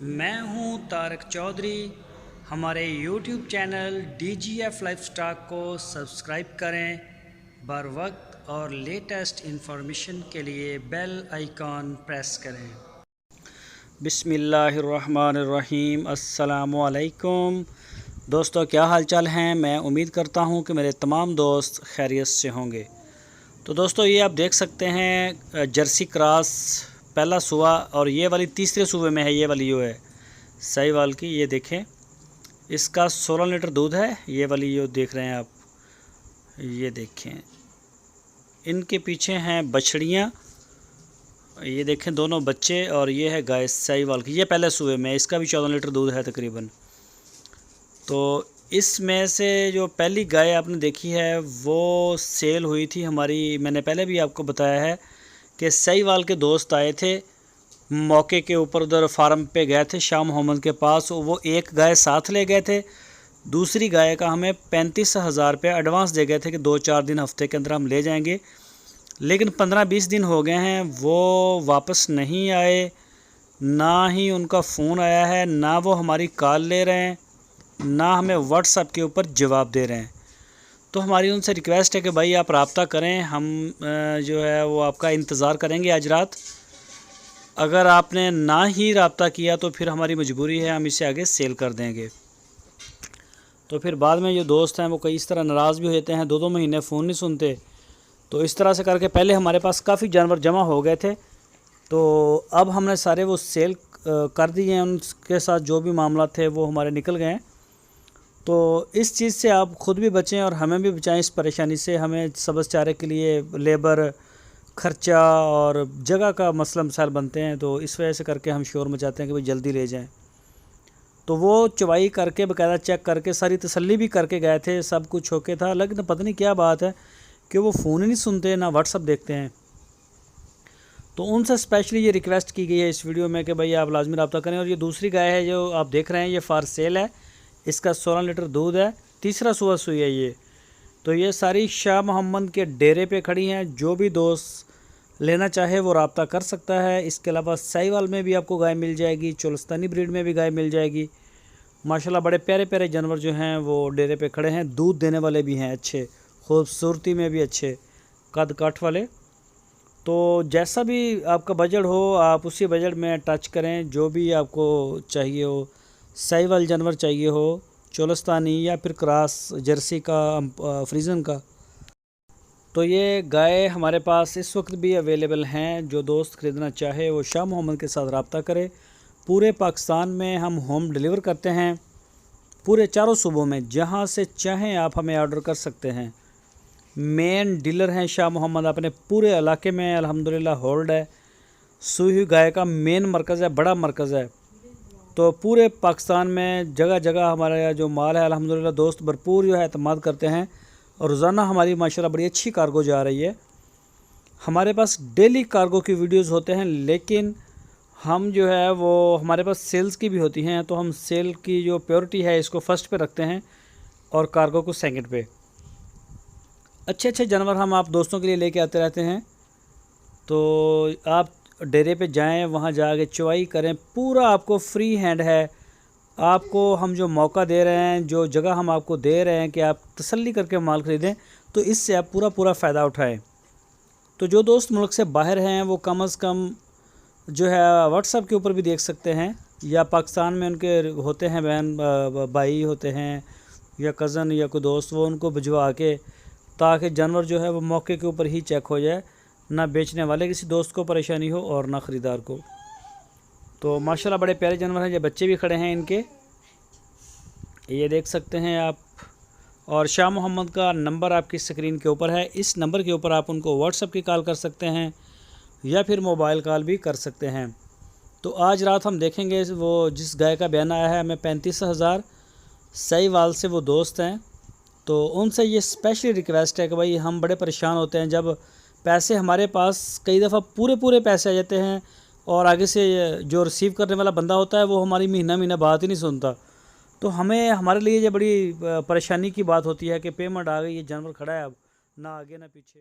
मैं हूं तारक चौधरी। हमारे YouTube चैनल DGF लाइफस्टाइल को सब्सक्राइब करें। बर वक्त और लेटेस्ट इंफॉर्मेशन के लिए बेल आइकॉन प्रेस करें। बिस्मिल्लाहिर्रहमानिर्रहीम। अस्सलामु अलैकुम दोस्तों, क्या हाल चाल हैं। मैं उम्मीद करता हूं कि मेरे तमाम दोस्त खैरियत से होंगे। तो दोस्तों, ये आप देख सकते हैं जर्सी क्रॉस पहला सूआ, और ये वाली तीसरे सूबे में है। ये वाली जो है साहिवाल की, ये देखें, इसका 16 लीटर दूध है। ये वाली जो देख रहे हैं आप, ये देखें, इनके पीछे हैं बछड़ियाँ, ये देखें दोनों बच्चे, और ये है गाय साहिवाल की। ये पहले सूबे में, इसका भी 14 लीटर दूध है तकरीबन। तो इसमें से जो पहली गाय आपने देखी है वो सेल हुई थी हमारी। मैंने पहले भी आपको बताया है कि साहिवाल के दोस्त आए थे मौके के ऊपर, उधर फार्म पे गए थे शाह मोहम्मद के पास। वो एक गाय साथ ले गए थे, दूसरी गाय का हमें 35,000 रुपये एडवांस दे गए थे कि 2-4 दिन हफ्ते के अंदर हम ले जाएंगे। लेकिन 15-20 दिन हो गए हैं, वो वापस नहीं आए, ना ही उनका फ़ोन आया है, ना वो हमारी कॉल ले रहे हैं, ना हमें व्हाट्सएप के ऊपर जवाब दे रहे हैं। तो हमारी उनसे रिक्वेस्ट है कि भाई आप रब्ता करें, हम जो है वो आपका इंतज़ार करेंगे आज रात। अगर आपने ना ही रब्ता किया तो फिर हमारी मजबूरी है, हम इसे आगे सेल कर देंगे। तो फिर बाद में जो दोस्त हैं वो कई इस तरह नाराज़ भी हो जाते हैं, 2-2 महीने फ़ोन नहीं सुनते। तो इस तरह से करके पहले हमारे पास काफ़ी जानवर जमा हो गए थे, तो अब हमने सारे वो सेल कर दिए हैं। उनके साथ जो भी मामला थे वो हमारे निकल गए हैं। तो इस चीज़ से आप ख़ुद भी बचें और हमें भी बचाएं इस परेशानी से। हमें सब्ज़ चारे के लिए लेबर, ख़र्चा और जगह का मसला मसाइल बनते हैं, तो इस वजह से करके हम शोर मचाते हैं कि भाई जल्दी ले जाएं। तो वो चवाई करके बाकायदा चेक करके सारी तसल्ली भी करके गए थे, सब कुछ ओके था। लेकिन पता नहीं क्या बात है कि वो फ़ोन ही नहीं सुनते, ना व्हाट्सअप देखते हैं। तो उनसे स्पेशली ये रिक्वेस्ट की गई है इस वीडियो में कि भाई आप लाजमी रब्ता करें। और ये दूसरी गाय है जो आप देख रहे हैं, ये फार सेल है, इसका 16 लीटर दूध है, तीसरा सूआ सुई है ये। तो ये सारी शाह मोहम्मद के डेरे पे खड़ी हैं। जो भी दोस्त लेना चाहे वो रब्ता कर सकता है। इसके अलावा साहिवाल में भी आपको गाय मिल जाएगी, चोलस्तानी ब्रीड में भी गाय मिल जाएगी। माशाल्लाह बड़े प्यारे प्यारे जानवर जो हैं वो डेरे पे खड़े हैं। दूध देने वाले भी हैं अच्छे, खूबसूरती में भी अच्छे, कद काठ वाले। तो जैसा भी आपका बजट हो, आप उसी बजट में टच करें। जो भी आपको चाहिए हो, साहिवाल जानवर चाहिए हो, चोलस्तानी या फिर क्रॉस जर्सी का, फ्रीजन का, तो ये गाय हमारे पास इस वक्त भी अवेलेबल हैं। जो दोस्त ख़रीदना चाहे वो शाह मोहम्मद के साथ रब्ता करे। पूरे पाकिस्तान में हम होम डिलीवर करते हैं, पूरे चारों सूबों में, जहां से चाहें आप हमें ऑर्डर कर सकते हैं। मेन डीलर हैं शाह मोहम्मद, अपने पूरे इलाके में अल्हम्दुलिल्लाह होल्ड है। सूई हुई गाय का मेन मरकज़ है, बड़ा मरकज़ है। तो पूरे पाकिस्तान में जगह जगह हमारा जो माल है अल्हम्दुलिल्लाह दोस्त भरपूर जो है एतमाद करते हैं, और रोज़ाना हमारी माशाल्लाह बड़ी अच्छी कार्गो जा रही है। हमारे पास डेली कार्गो की वीडियोस होते हैं, लेकिन हम जो है वो हमारे पास सेल्स की भी होती हैं। तो हम सेल की जो प्योरिटी है इसको फर्स्ट पे रखते हैं और कार्गो को सेकंड पे। अच्छे अच्छे जानवर हम आप दोस्तों के लिए लेके आते रहते हैं। तो आप डेरे पे जाएं, वहाँ जाके चवाई करें, पूरा आपको फ्री हैंड है। आपको हम जो मौका दे रहे हैं, जो जगह हम आपको दे रहे हैं कि आप तसल्ली करके माल ख़रीदें, तो इससे आप पूरा फ़ायदा उठाएं। तो जो दोस्त मुल्क से बाहर हैं वो कम अज़ कम जो है व्हाट्सएप के ऊपर भी देख सकते हैं, या पाकिस्तान में उनके होते हैं बहन भाई होते हैं या कज़न या कोई दोस्त, वो उनको भिजवा के, ताकि जानवर जो है वो मौके के ऊपर ही चेक हो जाए, ना बेचने वाले किसी दोस्त को परेशानी हो और ना ख़रीदार को। तो माशाल्लाह बड़े प्यारे जानवर हैं। ये बच्चे भी खड़े हैं इनके, ये देख सकते हैं आप। और शाह मोहम्मद का नंबर आपकी स्क्रीन के ऊपर है। इस नंबर के ऊपर आप उनको व्हाट्सएप की कॉल कर सकते हैं या फिर मोबाइल कॉल भी कर सकते हैं। तो आज रात हम देखेंगे वो जिस गाय का बयान आया है हमें 35,000, साहिवाल से वो दोस्त हैं। तो उनसे ये स्पेशली रिक्वेस्ट है कि भाई हम बड़े परेशान होते हैं जब पैसे हमारे पास कई दफ़ा पूरे पैसे आ जाते हैं, और आगे से जो रिसीव करने वाला बंदा होता है वो हमारी महीना बात ही नहीं सुनता। तो हमें हमारे लिए ये बड़ी परेशानी की बात होती है कि पेमेंट आ गई, ये जानवर खड़ा है, अब ना आगे ना पीछे।